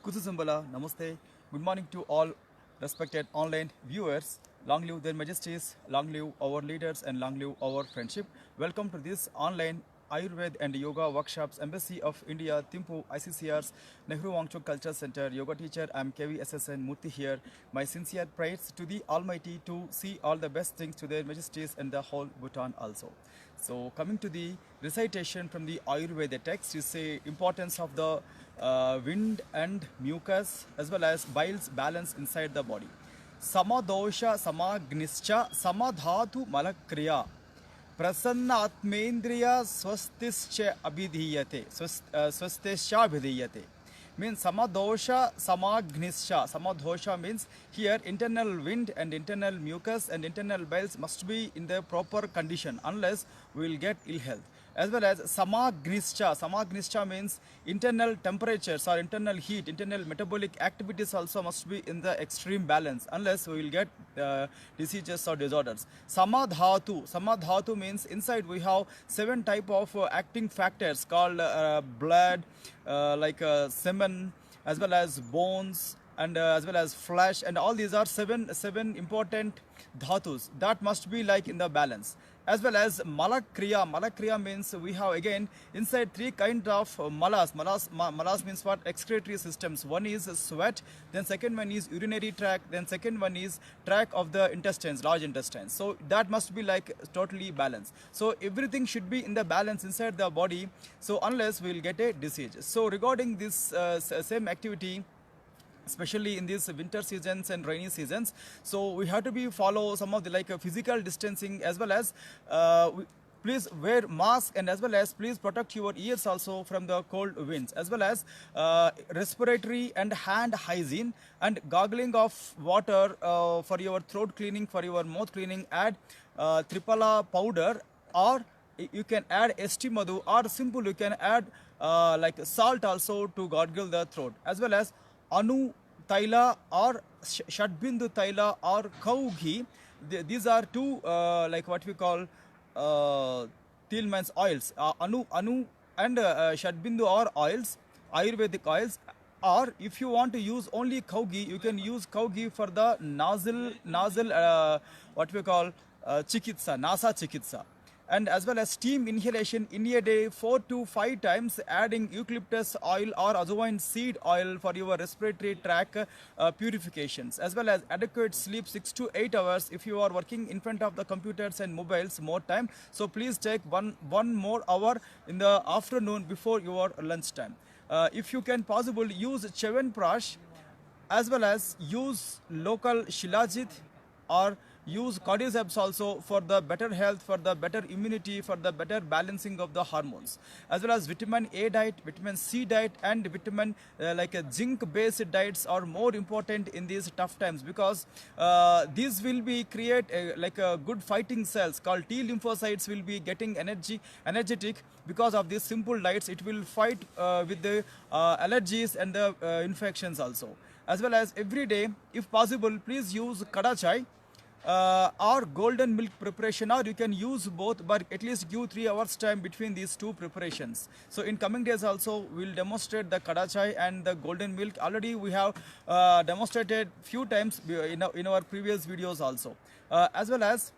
Kususumbala, Namaste. Good morning to all respected online viewers. Long live their majesties, long live our leaders, and long live our friendship. Welcome to this online Ayurveda and Yoga workshops, Embassy of India, Thimphu, ICCR's Nehru Wangchuk Culture Center. Yoga teacher, I'm KVSSN Murthy here. My sincere prayers to the Almighty to see all the best things to their majesties and the whole Bhutan also. So coming to the recitation from the Ayurveda text, you say importance of the wind and mucus as well as bile's balance inside the body. Samadosha samagnischa samadhatu malakriya प्रसन्न आत्मेन्द्रिय स्वस्तिश्च अभिधीयते स्वस्तिश्च अभिधीयते means samadosha samagnisha. Samadosha means here internal wind and internal mucus and internal bowels must be in the proper condition, unless we will get ill health. As well as samagnischa. Samagnischa means internal temperatures or internal heat, internal metabolic activities also must be in the extreme balance, unless we will get diseases or disorders. Samadhatu. Samadhatu means inside we have 7 type of acting factors called blood, semen, as well as bones, and as well as flesh, and all these are seven important dhatus that must be like in the balance. As well as malakriya. Malakriya means we have again inside 3 kinds of malas. Malas means what? Excretory systems. One is sweat, then second one is urinary tract, then second one is tract of the intestines, large intestines. So that must be like totally balanced. So everything should be in the balance inside the body, so unless we will get a disease. So regarding this same activity, especially in these winter seasons and rainy seasons, so we have to be follow some of the physical distancing, as well as please wear mask, and as well as please protect your ears also from the cold winds, as well as respiratory and hand hygiene and gargling of water for your throat cleaning, for your mouth cleaning. Add triphala powder, or you can add st madhu, or simple you can add like salt also to gargle the throat. As well as anu taila or shadbindu taila or cow ghee. These are 2 like what we call Tillman's oils, anu and shadbindu or oils, Ayurvedic oils. Or if you want to use only cow ghee, you can use cow ghee for the nasal what we call chikitsa, nasa chikitsa. And as well as steam inhalation in a day 4 to 5 times, adding eucalyptus oil or ajoine seed oil for your respiratory tract purifications. As well as adequate sleep 6 to 8 hours. If you are working in front of the computers and mobiles more time, so please take one more hour in the afternoon before your lunch time. If you can possible, use Chyawanprash, as well as use local Shilajit, or use cordyceps also for the better health, for the better immunity, for the better balancing of the hormones. As well as vitamin A diet, vitamin C diet, and vitamin zinc based diets are more important in these tough times, because these will be create a good fighting cells called T lymphocytes will be getting energetic because of these simple diets. It will fight with the allergies and the infections also. As well as every day, if possible, please use kada chai or golden milk preparation, or you can use both, but at least give 3 hours time between these 2 preparations. So in coming days also we'll demonstrate the kada chai and the golden milk. Already we have demonstrated few times in our previous videos also. As well as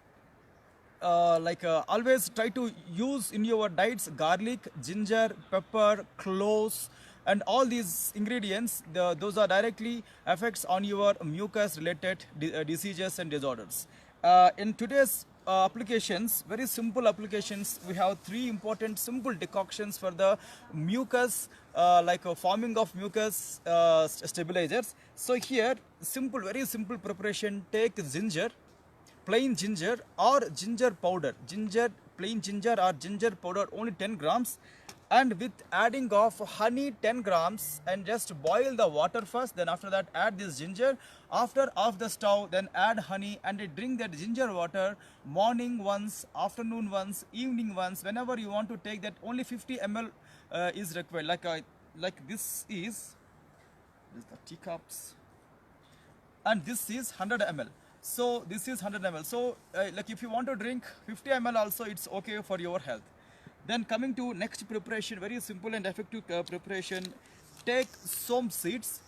always try to use in your diets garlic, ginger, pepper, cloves, and all these ingredients, those are directly effects on your mucus related diseases and disorders. In today's applications, very simple applications, we have 3 important simple decoctions for the mucus, forming of mucus stabilizers. So here simple, very simple preparation. Take ginger, plain ginger or ginger powder, plain ginger or ginger powder only 10 grams, and with adding of honey 10 grams, and just boil the water first, then after that add this ginger. After off the stove, then add honey and drink that ginger water morning once, afternoon once, evening once. Whenever you want to take that, only 50 ml is required. Like this is the teacups, and this is 100 ml. So this is 100 ml. So like if you want to drink 50 ml also, it's okay for your health. Then coming to next preparation, very simple and effective preparation. Take som seeds,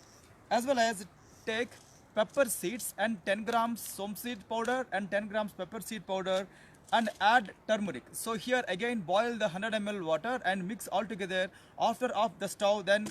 as well as take pepper seeds and 10 grams som seed powder and 10 grams pepper seed powder and add turmeric. So here again boil the 100 ml water and mix all together. After off the stove, then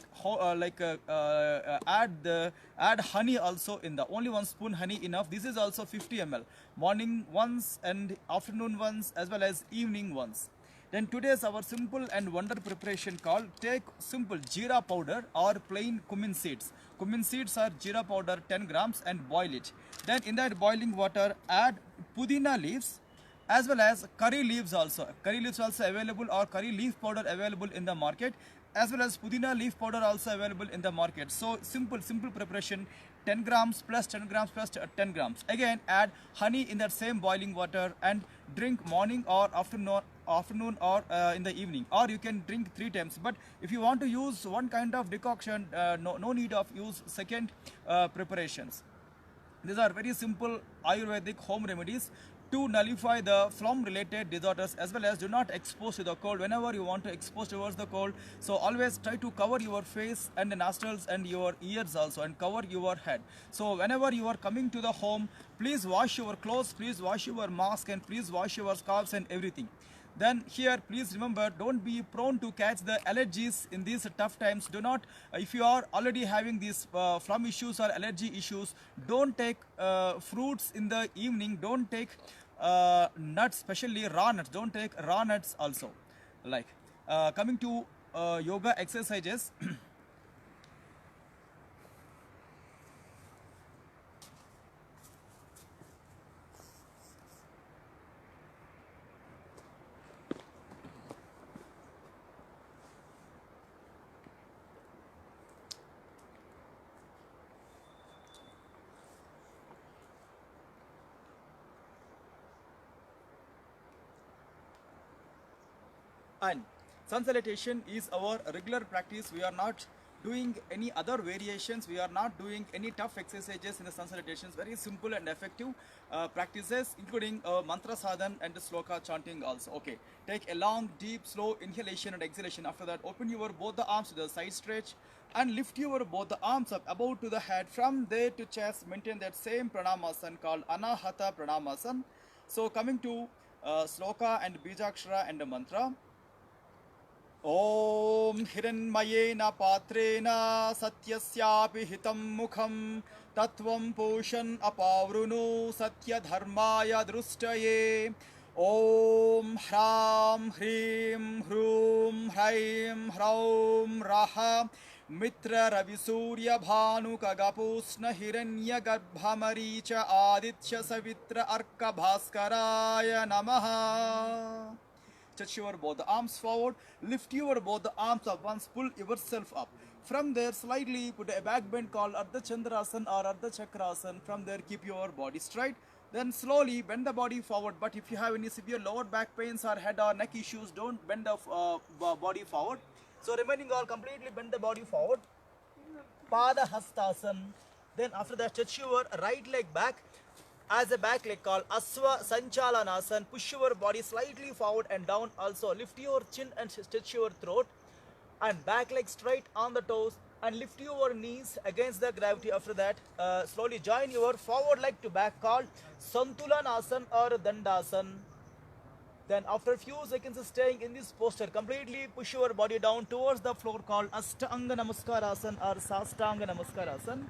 add honey also in the only 1 spoon honey enough. This is also 50 ml. Morning once and afternoon once as well as evening once. Then today's our simple and wonder preparation called take simple jeera powder or plain cumin seeds. Cumin seeds are jeera powder 10 grams and boil it. Then in that boiling water add pudina leaves as well as curry leaves also. Curry leaves also available or curry leaf powder available in the market as well as pudina leaf powder also available in the market. So simple preparation 10 grams plus 10 grams plus 10 grams. Again add honey in that same boiling water and drink morning or afternoon or in the evening, or you can drink 3 times. But if you want to use one kind of decoction, no need of use second preparations. These are very simple Ayurvedic home remedies to nullify the phlegm related disorders as well as do not expose to the cold. Whenever you want to expose towards the cold, so always try to cover your face and the nostrils and your ears also, and cover your head. So whenever you are coming to the home, please wash your clothes, please wash your mask, and please wash your scarves and everything. Then here please remember, don't be prone to catch the allergies in these tough times. Do not, if you are already having these phlegm issues or allergy issues, don't take fruits in the evening, don't take nuts, especially raw nuts, don't take raw nuts also. Like coming to yoga exercises. And sun salutation is our regular practice. We are not doing any other variations. We are not doing any tough exercises in the sun salutations. Very simple and effective practices, including mantra sadhan and sloka chanting also. Okay, take a long, deep, slow inhalation and exhalation. After that, open your both the arms to the side stretch and lift your both the arms up above to the head. From there to chest, maintain that same pranamasan called anahata pranamasan. So coming to sloka and bijakshara and the mantra. ॐ हिरण्मयेन पात्रेण सत्यस्यापि हितं मुखं तत्त्वं पोषन् अपावृणु सत्यधर्माय दृष्टये ॐ ह्रां ह्रीं ह्रूं ह्रैं ह्रौं रः मित्ररविसूर्यभानुकगपूष्ण हिरण्यगर्भमरीच आदित्य सवित्र अर्कभास्कराय नमः. Stretch your both the arms forward, lift your both the arms up once, pull yourself up. From there slightly put a back bend called Ardha Chandrasana or Ardha Chakrasana. From there keep your body straight. Then slowly bend the body forward. But if you have any severe lower back pains or head or neck issues, don't bend the body forward. So remaining all completely bend the body forward. Pada Hastasana. Then after that stretch your right leg back as a back leg called Asva Sanchalanasana. Push your body slightly forward and down. Also lift your chin and stretch your throat. And back leg straight on the toes. And lift your knees against the gravity. After that, slowly join your forward leg to back called Santulanasana or Dandasana. Then after a few seconds of staying in this posture, completely push your body down towards the floor called Ashtanga Namaskarasana or Sastanga Namaskarasana.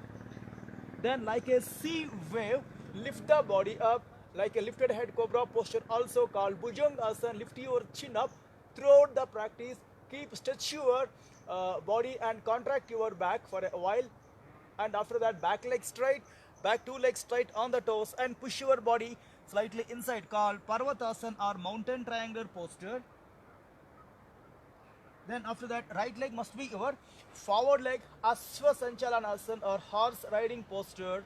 Then like a sea wave, lift the body up like a lifted head cobra posture, also called Bhujangasana. Lift your chin up throughout the practice. Keep stretch your body and contract your back for a while. And after that, back leg straight, back two legs straight on the toes, and push your body slightly inside called Parvatasana or mountain triangular posture. Then after that, right leg must be your forward leg, Asva Sanchalanasana or horse riding posture.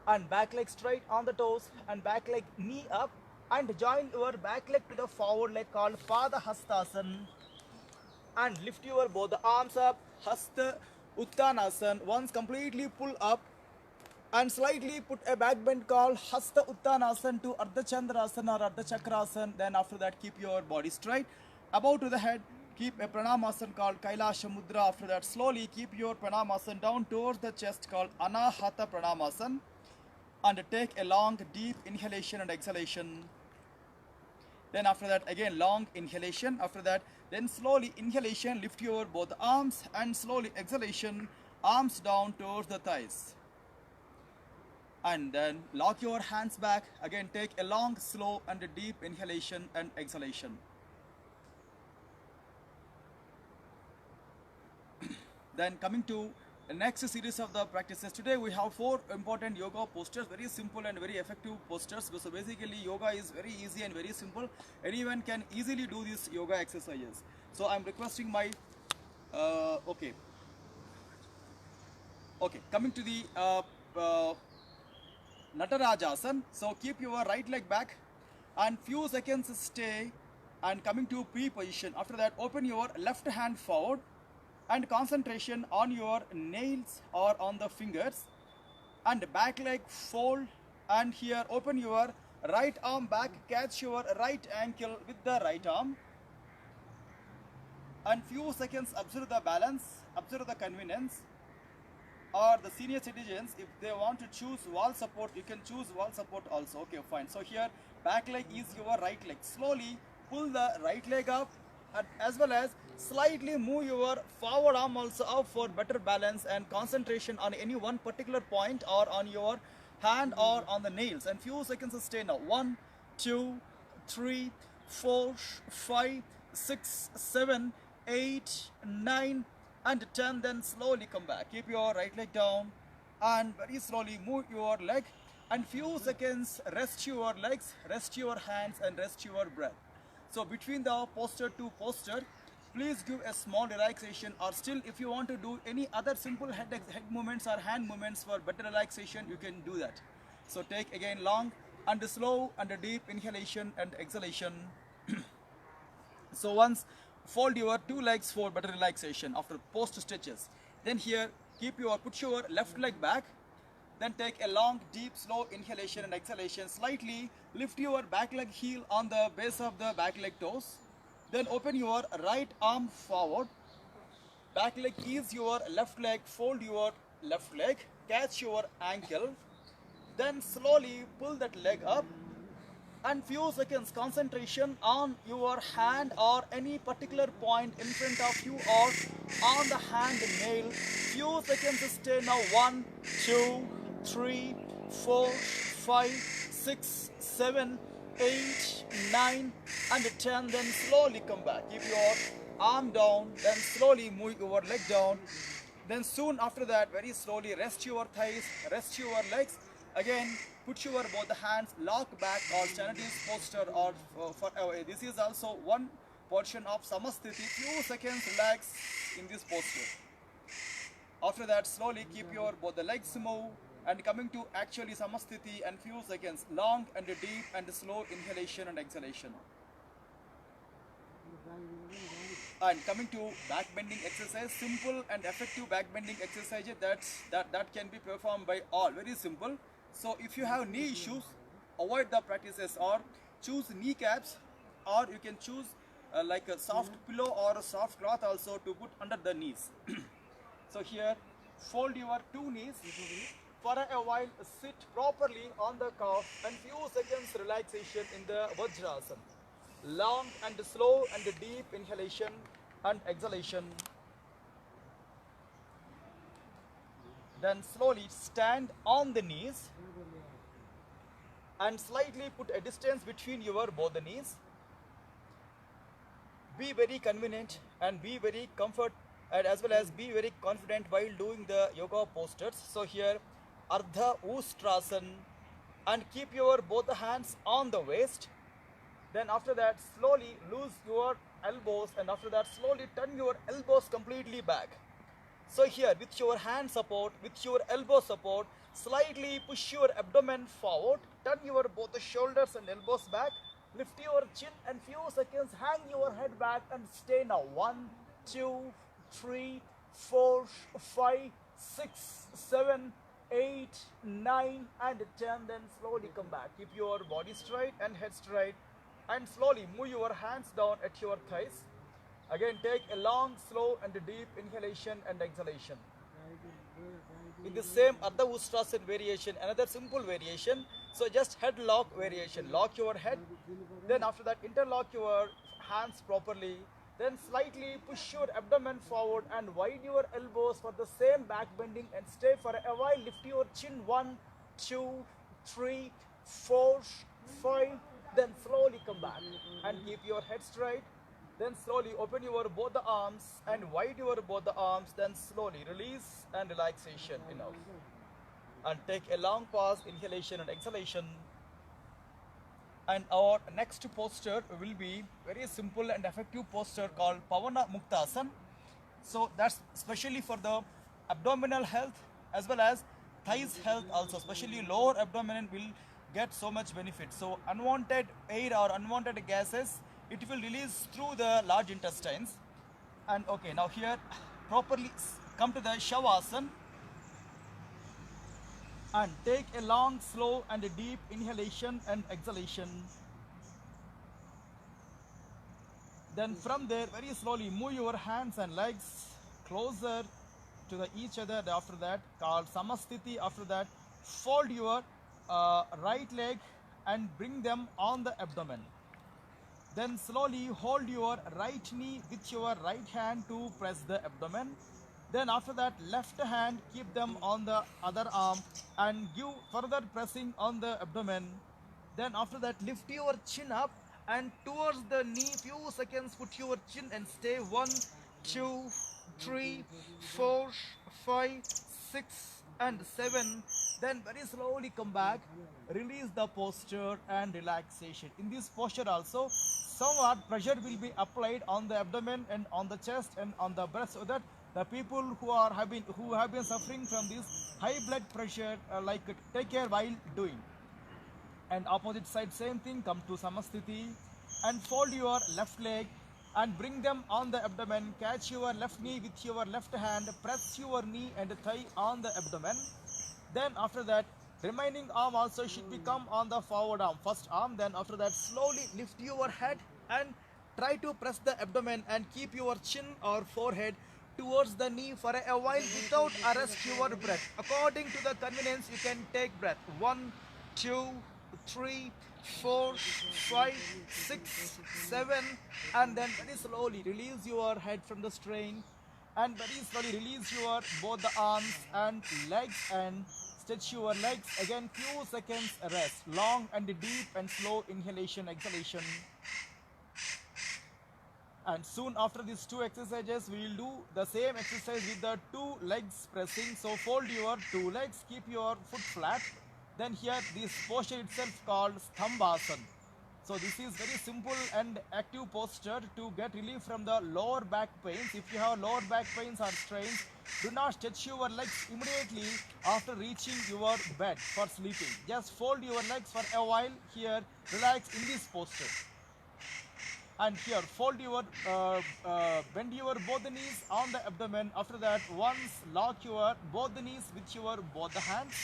And back leg straight on the toes and back leg knee up, and join your back leg to the forward leg called Pada Hastasana. And lift your both the arms up, Hasta Uttanasana. Once completely pull up and slightly put a back bend called Hasta Uttanasana to Ardha Chandrasana or Ardha Chakrasana. Then after that, keep your body straight above to the head. keep a Pranamasana called Kailasha Mudra. After that, slowly keep your Pranamasana down towards the chest called Anahata Pranamasana. And take a long deep inhalation and exhalation. Then after that, again long inhalation. After that, then slowly inhalation, lift your both arms, and slowly exhalation, arms down towards the thighs. And then lock your hands back. Again, take a long, slow and a deep inhalation and exhalation. Then coming to the next series of the practices. Today we have 4 important yoga postures, very simple and very effective postures. So basically yoga is very easy and very simple. Anyone can easily do these yoga exercises. So I'm requesting my, okay, coming to the Natarajasana. So keep your right leg back and few seconds stay and coming to P position. After that, open your left hand forward and concentration on your nails or on the fingers, and back leg fold, and here open your right arm back, catch your right ankle with the right arm, and few seconds observe the balance, observe the convenience. Or the senior citizens, if they want to choose wall support, you can choose wall support also. Okay, fine. So here back leg is your right leg. Slowly pull the right leg up, and as well as slightly move your forward arm also up for better balance and concentration on any one particular point or on your hand or on the nails. And few seconds stay now. 1, 2, 3, 4, 5, 6, 7, 8, 9 and 10. Then slowly come back. Keep your right leg down and very slowly move your leg, and few seconds rest your legs, rest your hands and rest your breath. So between the posture to posture, please give a small relaxation, or still if you want to do any other simple head movements or hand movements for better relaxation, you can do that. So take again long and slow and deep inhalation and exhalation. So once fold your 2 legs for better relaxation after post stretches. Then here put your left leg back. Then take a long, deep, slow inhalation and exhalation. Slightly lift your back leg heel on the base of the back leg toes. Then open your right arm forward. Back leg is your left leg. Fold your left leg. Catch your ankle. Then slowly pull that leg up. And few seconds concentration on your hand or any particular point in front of you or on the hand nail. Few seconds stay now. 1, 2, 3, 4, 5, 6, 7, 8, 9 and 10. Then slowly come back. Keep your arm down. Then slowly move your leg down. Then soon after that, very slowly rest your thighs, rest your legs. Again, put your both the hands, lock back or Chanadi's posture, or this is also one portion of Samasthiti. Few seconds relax in this posture. After that, slowly keep your both the legs move and coming to actually Samasthiti, and few seconds long and deep and slow inhalation and exhalation. And coming to back bending exercise, simple and effective back bending exercise that can be performed by all. Very simple. So if you have knee issues, avoid the practices or choose kneecaps, or you can choose like a soft pillow or a soft cloth also to put under the knees. So here fold your 2 knees. For a while sit properly on the calf and few seconds relaxation in the Vajrasana. Long and slow and deep inhalation and exhalation. Then slowly stand on the knees and slightly put a distance between your both the knees. Be very convenient and be very comfort, and as well as be very confident while doing the yoga postures. So here Ardha Ustrasana, and keep your both the hands on the waist. Then after that slowly loose your elbows, and after that slowly turn your elbows completely back. So here with your hand support, with your elbow support, slightly push your abdomen forward, turn your both the shoulders and elbows back, lift your chin and few seconds hang your head back and stay now. 1, 2, 3, 4, 5, 6, 7, 8, 9 and 10. Then slowly come back. Keep your body straight and head straight, and slowly move your hands down at your thighs Again, take a long, slow, and deep inhalation and exhalation. In the same Ardha Ustrasana variation, another simple variation. So just head lock variation. Lock your head. Then after that, interlock your hands properly. Then slightly push your abdomen forward and wide your elbows for the same back bending and stay for a while. Lift your chin. 1, 2, 3, 4, 5. Then slowly come back and keep your head straight. Then slowly open your both the arms and wide your both the arms. Then slowly release and relaxation. Enough. And take a long pause, inhalation and exhalation. And our next posture will be very simple and effective posture called Pavana Muktasana. So that's especially for the abdominal health as well as thighs health also, especially lower abdomen will get so much benefit. So unwanted air or unwanted gases, it will release through the large intestines. And okay, now here properly come to the Shavasana and take a long, slow and a deep inhalation and exhalation. Then from there, very slowly move your hands and legs closer to each other. After that, called Samasthiti. After that, fold your right leg and bring them on the abdomen. Then slowly hold your right knee with your right hand to press the abdomen. Then after that, left hand keep them on the other arm and give further pressing on the abdomen. Then after that, lift your chin up and towards the knee, few seconds put your chin and stay. 1, 2, 3, 4, 5, 6 and 7. Then very slowly come back, release the posture and relaxation. In this posture also, somewhat pressure will be applied on the abdomen and on the chest and on the breast, so that the people who have been suffering from this high blood pressure take care while doing. And opposite side, same thing. Come to Samasthiti and fold your left leg and bring them on the abdomen. Catch your left knee with your left hand, press your knee and thigh on the abdomen. Then after that, remaining arm also should become on the forward arm, first arm. Then after that, slowly lift your head and try to press the abdomen and keep your chin or forehead towards the knee for a while without arrest your breath. According to the convenience, you can take breath. 1, 2, 3, 4, 5, 6, 7, and then very slowly release your head from the strain and very slowly release your both the arms and legs and stretch your legs. Again, few seconds rest. Long and deep and slow inhalation, exhalation. And soon after these two exercises, we will do the same exercise with the 2 legs pressing. So fold your 2 legs, keep your foot flat. Then here this posture itself called Stambhasana. So this is very simple and active posture to get relief from the lower back pains. If you have lower back pains or strains, do not stretch your legs immediately after reaching your bed for sleeping. Just fold your legs for a while here, relax in this posture. And here fold your bend your both the knees on the abdomen. After that, once lock your both the knees with your both the hands.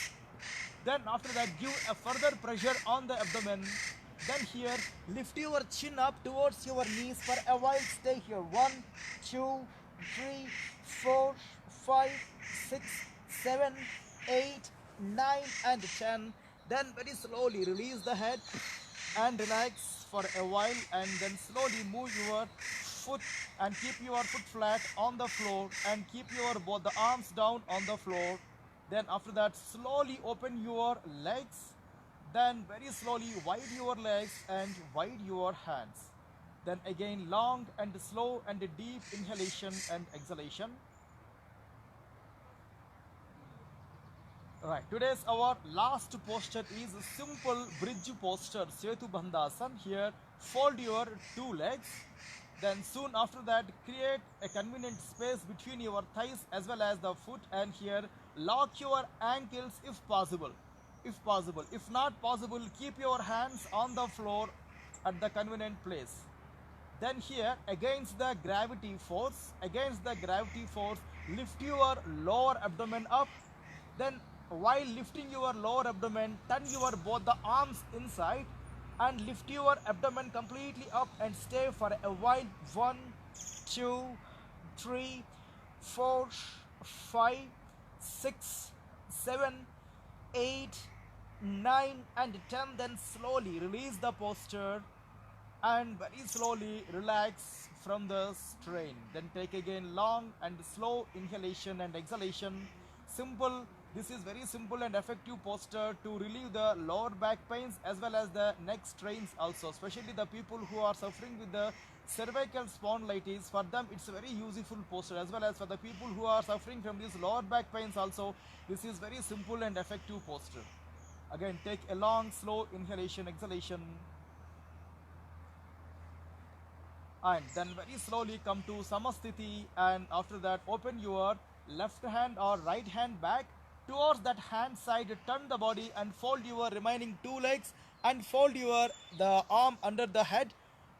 Then after that, give a further pressure on the abdomen. Then here lift your chin up towards your knees for a while. Stay here. 1, 2, 3, 4, 5, 6, 7, 8, 9 and 10. Then very slowly release the head and relax for a while, and then slowly move your foot and keep your foot flat on the floor and keep your both the arms down on the floor. Then after that, slowly open your legs. Then very slowly wide your legs and wide your hands. Then again long and slow and deep inhalation and exhalation. Right, today's our last posture is a simple bridge posture, Setu Bandhasana. Here fold your 2 legs. Then soon after that, create a convenient space between your thighs as well as the foot, and here lock your ankles if possible. If not possible, keep your hands on the floor at the convenient place. Then here against the gravity force, lift your lower abdomen up. Then while lifting your lower abdomen, turn your both the arms inside and lift your abdomen completely up and stay for a while. 1, 2, 3, 4, 5, 6, 7, 8, 9 and 10. Then slowly release the posture and very slowly relax from the strain. Then take again long and slow inhalation and exhalation. Simple. This is very simple and effective posture to relieve the lower back pains as well as the neck strains also, especially the people who are suffering with the cervical spondylitis. For them it's a very useful posture, as well as for the people who are suffering from these lower back pains also. This is very simple and effective posture. Again, take a long slow inhalation exhalation, and then very slowly come to Samasthiti, and after that open your left hand or right hand back towards that hand side, turn the body and fold your remaining two legs and fold your the arm under the head,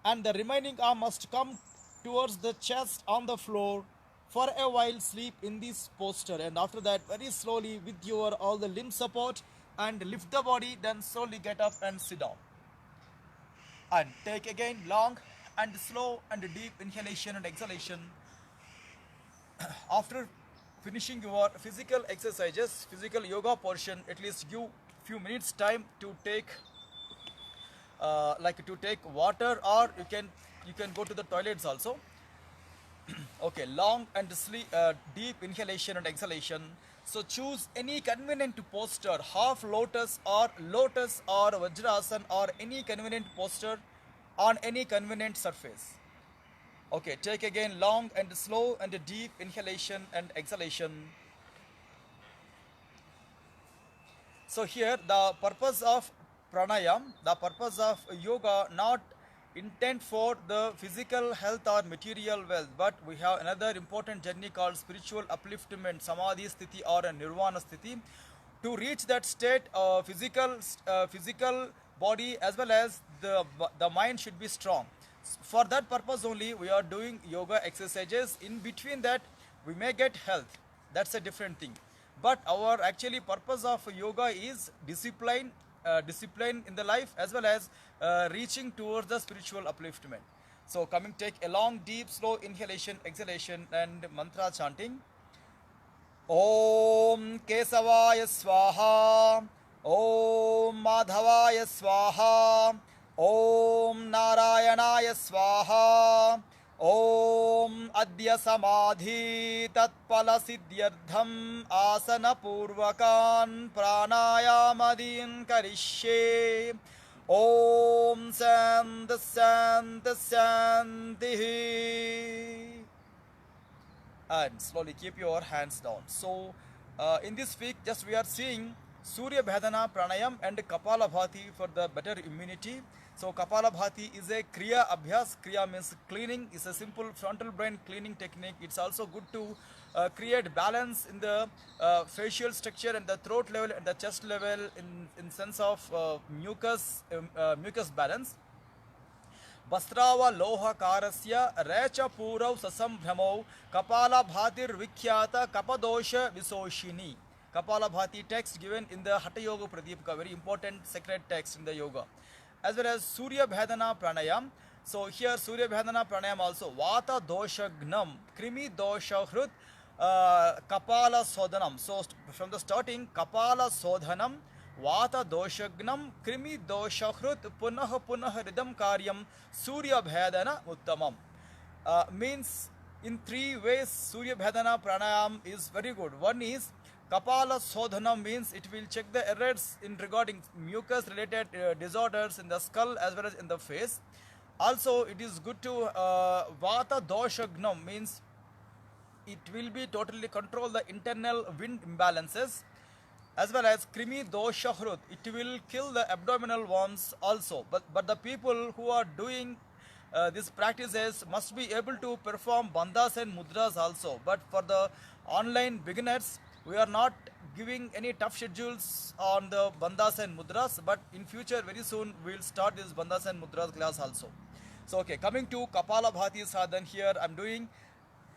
and the remaining arm must come towards the chest on the floor. For a while sleep in this posture, and after that very slowly with your all the limb support and lift the body, then slowly get up and sit down, and take again long and slow and deep inhalation and exhalation. After finishing your physical exercises, physical yoga portion, at least give few minutes time to take to take water, or you can go to the toilets also. Okay, long and deep inhalation and exhalation. So choose any convenient posture, half lotus or vajrasan, or any convenient posture on any convenient surface. Okay, take again long and slow and deep inhalation and exhalation. So here the purpose of pranayam, the purpose of yoga, not intent for the physical health or material wealth, but we have another important journey called spiritual upliftment, samadhi sthiti or a nirvana sthiti. To reach that state, physical body as well as the mind should be strong. For that purpose only we are doing yoga exercises. In between that we may get health, that's a different thing, but our actually purpose of yoga is discipline in the life, as well as reaching towards the spiritual upliftment. So coming, take a long deep slow inhalation exhalation and mantra chanting. Om Kesavaya Swaha, Om Madhavaya Swaha, Om Narayanaya Swaha, Om Adya Samadhi Tatpala Siddhyartham Asana Purvakan Pranayamadin Karishye. Om Sant Sant Santihi. And slowly keep your hands down. So in this week just we are seeing Surya Bhedana Pranayam and Kapalabhati for the better immunity. So Kapalabhati is a Kriya Abhyas. Kriya means cleaning. It's a simple frontal brain cleaning technique. It's also good to create balance in the facial structure and the throat level and the chest level in sense of mucus balance. Basrava Loha Karasya Recha Purav Sasambhramau Kapala Bhatir Vikhyata Kapadosha Visoshini. Kapala Bhati text given in the Hatha Yoga Pradipika, very important sacred text in the yoga. As well as Surya Bhedana Pranayam. So here Surya Bhedana Pranayam also. Vata Dosha Gnam Krimi Dosha Hrut Kapala Sodhanam. So from the starting, Kapala Sodhanam, Vata Doshagnam, Krimi Doshahrut, Punah Punah Ridam Karyam, Surya Bhedana Uttamam. Means in three ways Surya Bhedana Pranayam is very good. One is Kapala Sodhanam, means it will check the errors in regarding mucus related disorders in the skull as well as in the face. Also it is good to Vata Doshagnam, means it will be totally control the internal wind imbalances, as well as Krimi Dosha Hrut, it will kill the abdominal worms also. But the people who are doing these practices must be able to perform bandhas and mudras also. But for the online beginners, we are not giving any tough schedules on the bandhas and mudras, but in future very soon we will start this bandhas and mudras class also. So okay, coming to Kapala Bhati Sadhan, here I am doing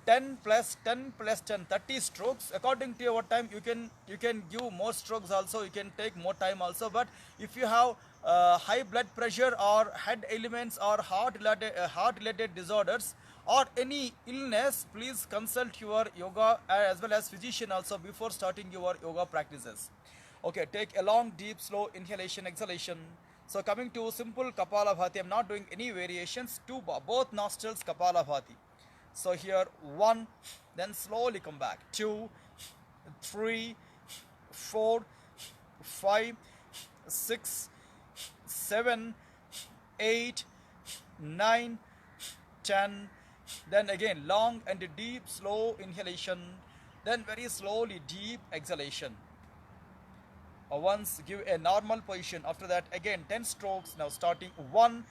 10 plus 10 plus 10, 30 strokes. According to your time, you can give more strokes also, you can take more time also. But if you have high blood pressure or head ailments or heart related disorders, or any illness, please consult your yoga as well as physician also before starting your yoga practices. Okay, take a long, deep, slow inhalation, exhalation. So coming to simple Kapalabhati, I'm not doing any variations. Both nostrils Kapalabhati. So here 1, then slowly come back. 2, 3, 4, 5, 6, 7, 8, 9, 10. Then again long and deep slow inhalation. Then very slowly deep exhalation. Once give a normal position. After that again 10 strokes. Now starting 1,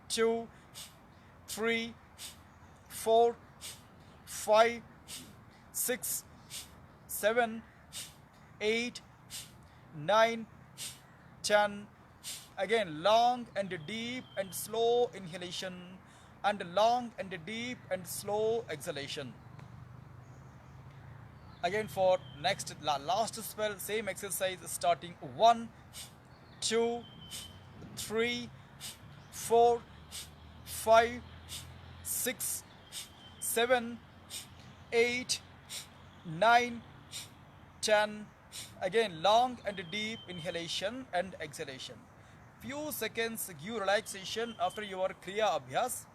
2, 3, 4, 5, 6, 7, 8, 9, 10. Again long and deep and slow inhalation and long and deep and slow exhalation. Again for next last spell, same exercise starting 1, 2, 3, 4, 5, 6, 7, 8, 9, 10. Again long and deep inhalation and exhalation. Few seconds give relaxation after your Kriya Abhyas.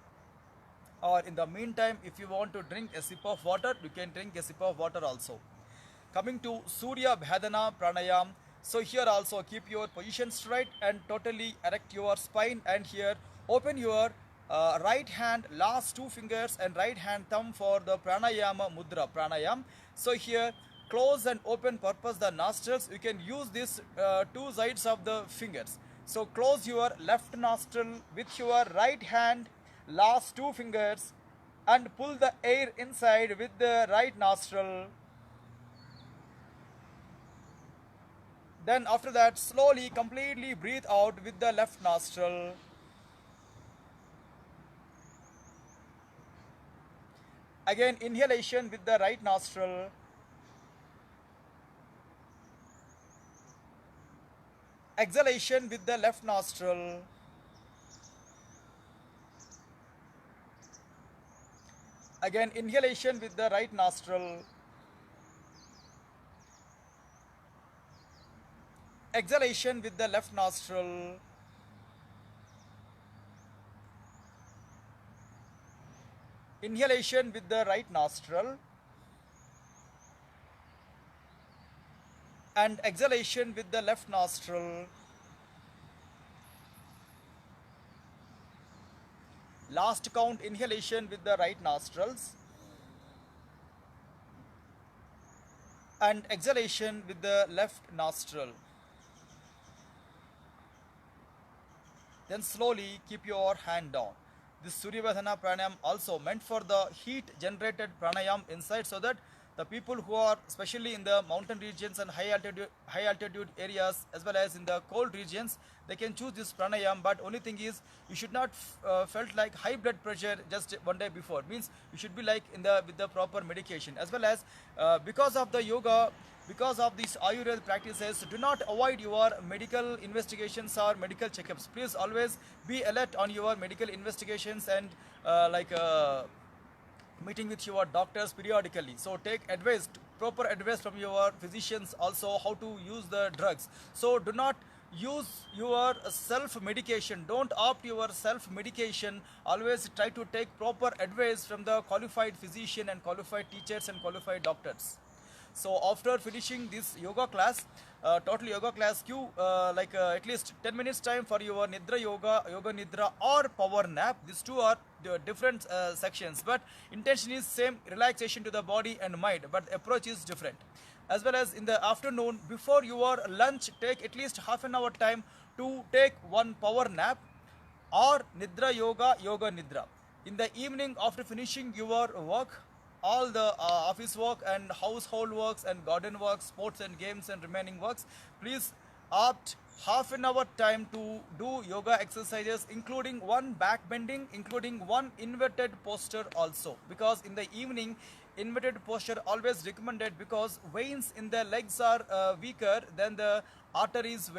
Or in the meantime, if you want to drink a sip of water, you can drink a sip of water also. Coming to Surya Bhadana Pranayam. So here also keep your position straight and totally erect your spine, and here open your right hand last 2 fingers and right hand thumb for the pranayama mudra pranayam. So here close and open purpose the nostrils. You can use this 2 sides of the fingers. So close your left nostril with your right hand last 2 fingers and pull the air inside with the right nostril. Then after that slowly completely breathe out with the left nostril. Again inhalation with the right nostril. Exhalation with the left nostril. Again inhalation with the right nostril. Exhalation with the left nostril. Inhalation with the right nostril. And exhalation with the left nostril. Last count inhalation with the right nostrils. And exhalation with the left nostril. Then slowly keep your hand down. This Surya Bhadana pranayam also meant for the heat generated pranayam inside, so that the people who are especially in the mountain regions and high altitude areas as well as in the cold regions, they can choose this pranayam. But only thing is you should not felt like high blood pressure just one day before. Means you should be like in the with the proper medication, as well as because of the yoga, because of these Ayurveda practices, do not avoid your medical investigations or medical checkups. Please always be alert on your medical investigations and meeting with your doctors periodically. So take advice, proper advice from your physicians also how to use the drugs. So do not use your self medication. Don't opt your self medication. Always try to take proper advice from the qualified physician and qualified teachers and qualified doctors. So after finishing this yoga class, total yoga class, give at least 10 minutes time for your Nidra Yoga, Yoga Nidra or power nap. These two are different sections, but intention is same, relaxation to the body and mind, but approach is different. As well as in the afternoon, before your lunch, take at least half an hour time to take one power nap or Nidra Yoga, Yoga Nidra. In the evening, after finishing your work, all the office work and household works and garden works, sports and games and remaining works, please opt half an hour time to do yoga exercises, including one back bending, including one inverted posture also, because in the evening inverted posture always recommended, because veins in the legs are weaker than the arteries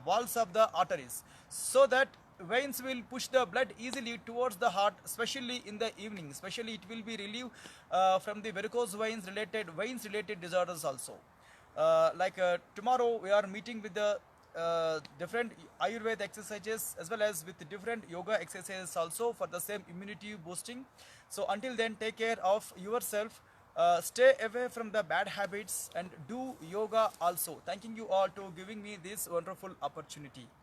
walls of the arteries, so that veins will push the blood easily towards the heart, especially in the evening. Especially it will be relieved from the varicose veins related disorders also. Tomorrow we are meeting with the different Ayurveda exercises as well as with different yoga exercises also for the same immunity boosting. So until then, take care of yourself. Stay away from the bad habits and do yoga also. Thanking you all to giving me this wonderful opportunity.